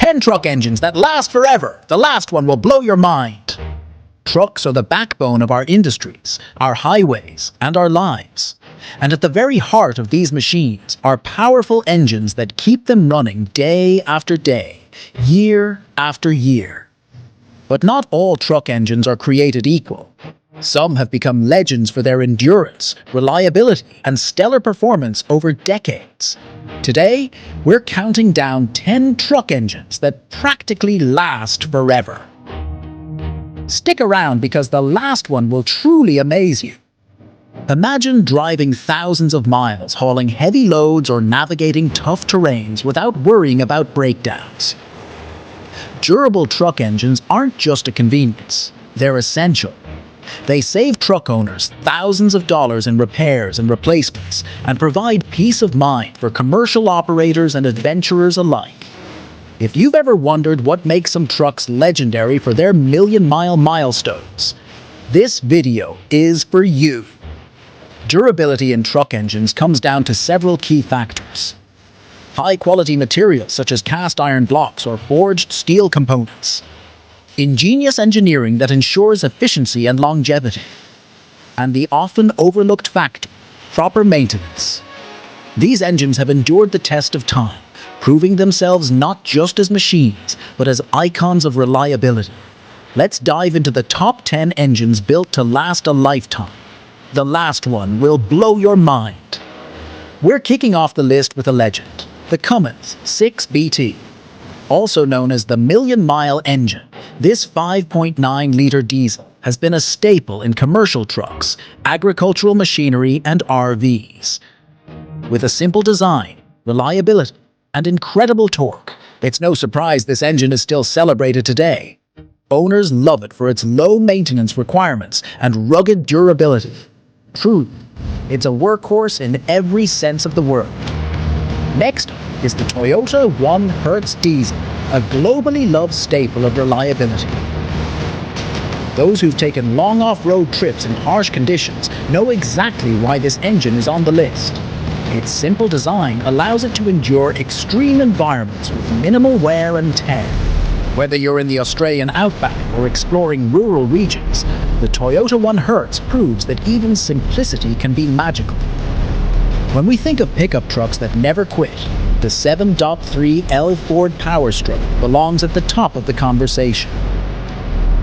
10 truck engines that last forever. The last one will blow your mind. Trucks are the backbone of our industries, our highways, and our lives. And at the very heart of these machines are powerful engines that keep them running day after day, year after year. But not all truck engines are created equal. Some have become legends for their endurance, reliability, and stellar performance over decades. Today, we're counting down 10 truck engines that practically last forever. Stick around because the last one will truly amaze you. Imagine driving thousands of miles, hauling heavy loads or navigating tough terrains without worrying about breakdowns. Durable truck engines aren't just a convenience, they're essential. They save truck owners thousands of dollars in repairs and replacements and provide peace of mind for commercial operators and adventurers alike. If you've ever wondered what makes some trucks legendary for their million-mile milestones, this video is for you. Durability in truck engines comes down to several key factors. High-quality materials such as cast iron blocks or forged steel components. Ingenious engineering that ensures efficiency and longevity. And the often overlooked factor, proper maintenance. These engines have endured the test of time, proving themselves not just as machines, but as icons of reliability. Let's dive into the top 10 engines built to last a lifetime. The last one will blow your mind. We're kicking off the list with a legend, the Cummins 6BT. Also known as the million-mile engine, this 5.9-liter diesel has been a staple in commercial trucks, agricultural machinery, and RVs. With a simple design, reliability, and incredible torque, it's no surprise this engine is still celebrated today. Owners love it for its low maintenance requirements and rugged durability. Truly, it's a workhorse in every sense of the word. Next is the Toyota 1Hertz diesel, a globally loved staple of reliability. Those who've taken long off-road trips in harsh conditions know exactly why this engine is on the list. Its simple design allows it to endure extreme environments with minimal wear and tear. Whether you're in the Australian outback or exploring rural regions, the Toyota 1Hertz proves that even simplicity can be magical. When we think of pickup trucks that never quit, the 7.3L Ford Power Stroke belongs at the top of the conversation.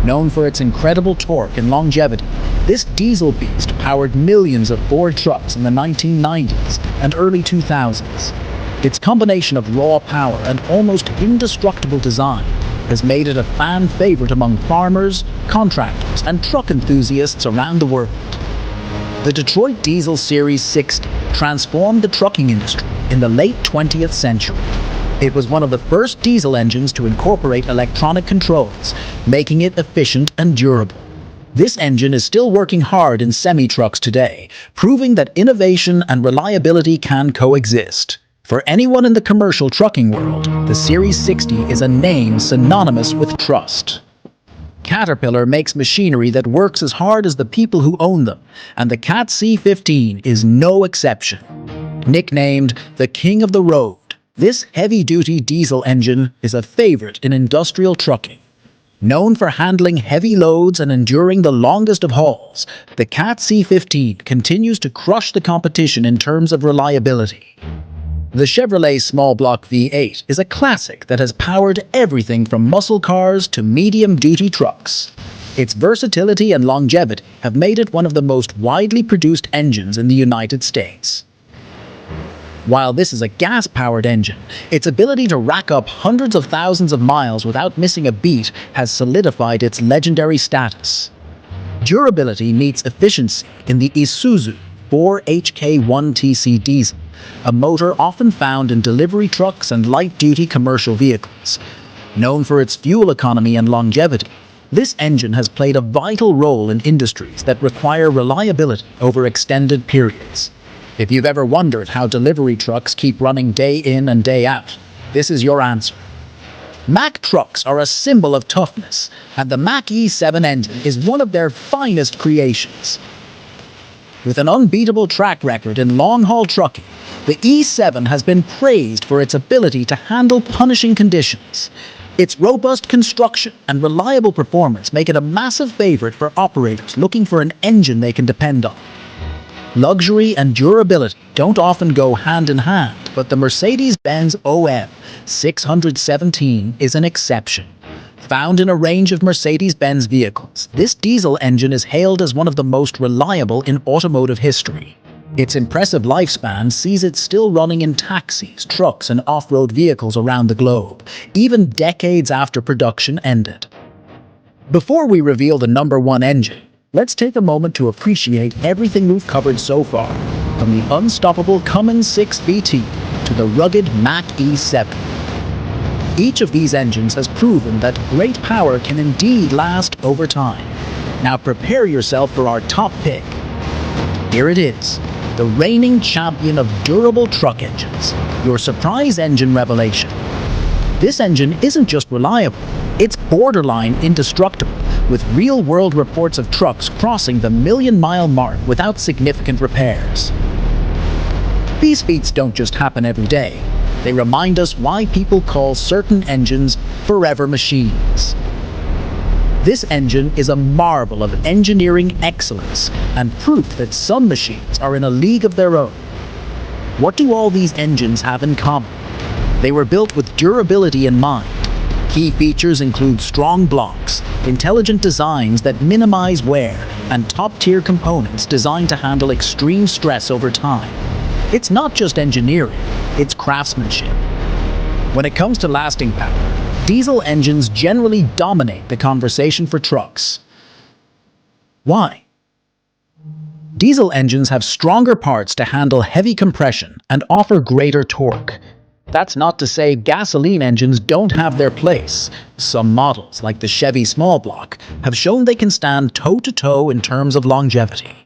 Known for its incredible torque and longevity, this diesel beast powered millions of Ford trucks in the 1990s and early 2000s. Its combination of raw power and almost indestructible design has made it a fan favorite among farmers, contractors, and truck enthusiasts around the world. The Detroit Diesel Series 60 transformed the trucking industry in the late 20th century. It was one of the first diesel engines to incorporate electronic controls, making it efficient and durable. This engine is still working hard in semi-trucks today, proving that innovation and reliability can coexist. For anyone in the commercial trucking world, the Series 60 is a name synonymous with trust. Caterpillar makes machinery that works as hard as the people who own them, and the Cat C15 is no exception. Nicknamed the King of the Road, this heavy-duty diesel engine is a favorite in industrial trucking. Known for handling heavy loads and enduring the longest of hauls, the Cat C15 continues to crush the competition in terms of reliability. The Chevrolet small block V8 is a classic that has powered everything from muscle cars to medium-duty trucks. Its versatility and longevity have made it one of the most widely produced engines in the United States. While this is a gas-powered engine, its ability to rack up hundreds of thousands of miles without missing a beat has solidified its legendary status. Durability meets efficiency in the Isuzu 4HK1TC diesel, a motor often found in delivery trucks and light-duty commercial vehicles. Known for its fuel economy and longevity, this engine has played a vital role in industries that require reliability over extended periods. If you've ever wondered how delivery trucks keep running day in and day out, this is your answer. Mack trucks are a symbol of toughness, and the Mack E7 engine is one of their finest creations. With an unbeatable track record in long-haul trucking, the E7 has been praised for its ability to handle punishing conditions. Its robust construction and reliable performance make it a massive favorite for operators looking for an engine they can depend on. Luxury and durability don't often go hand in hand, but the Mercedes-Benz OM 617 is an exception. Found in a range of Mercedes-Benz vehicles, this diesel engine is hailed as one of the most reliable in automotive history. Its impressive lifespan sees it still running in taxis, trucks, and off-road vehicles around the globe, even decades after production ended. Before we reveal the #1 engine, let's take a moment to appreciate everything we've covered so far, from the unstoppable Cummins 6VT to the rugged Mach E7. Each of these engines has proven that great power can indeed last over time. Now prepare yourself for our top pick. Here it is, the reigning champion of durable truck engines, your surprise engine revelation. This engine isn't just reliable, it's borderline indestructible, with real-world reports of trucks crossing the million-mile mark without significant repairs. These feats don't just happen every day. They remind us why people call certain engines forever machines. This engine is a marvel of engineering excellence and proof that some machines are in a league of their own. What do all these engines have in common? They were built with durability in mind. Key features include strong blocks, intelligent designs that minimize wear, and top-tier components designed to handle extreme stress over time. It's not just engineering, it's craftsmanship. When it comes to lasting power, diesel engines generally dominate the conversation for trucks. Why? Diesel engines have stronger parts to handle heavy compression and offer greater torque. That's not to say gasoline engines don't have their place. Some models, like the Chevy small block, have shown they can stand toe-to-toe in terms of longevity.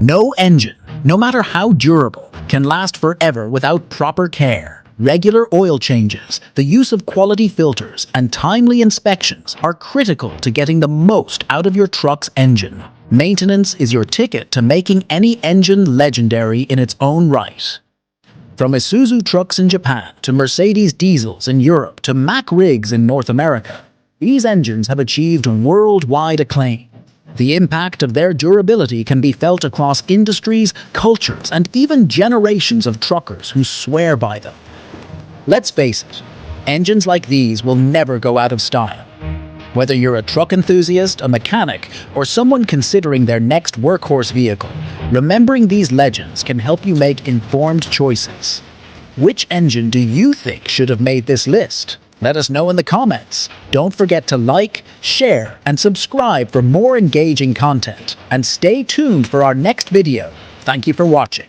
No engine, no matter how durable, can last forever without proper care. Regular oil changes, the use of quality filters, and timely inspections are critical to getting the most out of your truck's engine. Maintenance is your ticket to making any engine legendary in its own right. From Isuzu trucks in Japan to Mercedes diesels in Europe to Mack rigs in North America, these engines have achieved worldwide acclaim. The impact of their durability can be felt across industries, cultures, and even generations of truckers who swear by them. Let's face it, engines like these will never go out of style. Whether you're a truck enthusiast, a mechanic, or someone considering their next workhorse vehicle, remembering these legends can help you make informed choices. Which engine do you think should have made this list? Let us know in the comments. Don't forget to like, share, and subscribe for more engaging content. And stay tuned for our next video. Thank you for watching.